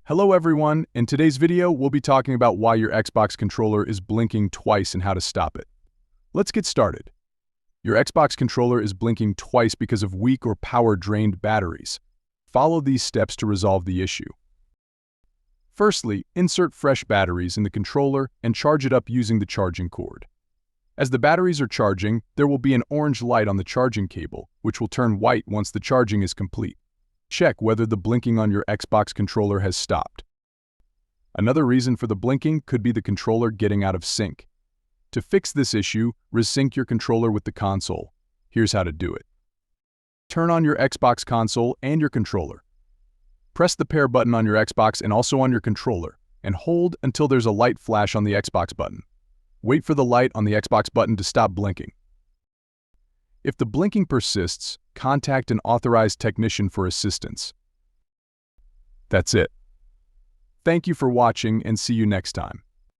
Hello everyone, in today's video we'll be talking about why your Xbox controller is blinking twice and how to stop it. Let's get started. Your Xbox controller is blinking twice because of weak or power-drained batteries. Follow these steps to resolve the issue. Firstly, insert fresh batteries in the controller and charge it up using the charging cord. As the batteries are charging, there will be an orange light on the charging cable, which will turn white once the charging is complete. Check whether the blinking on your Xbox controller has stopped. Another reason for the blinking could be the controller getting out of sync. To fix this issue, resync your controller with the console. Here's how to do it. Turn on your Xbox console and your controller. Press the pair button on your Xbox and also on your controller, and hold until there's a light flash on the Xbox button. Wait for the light on the Xbox button to stop blinking. If the blinking persists, contact an authorized technician for assistance. That's it. Thank you for watching and see you next time.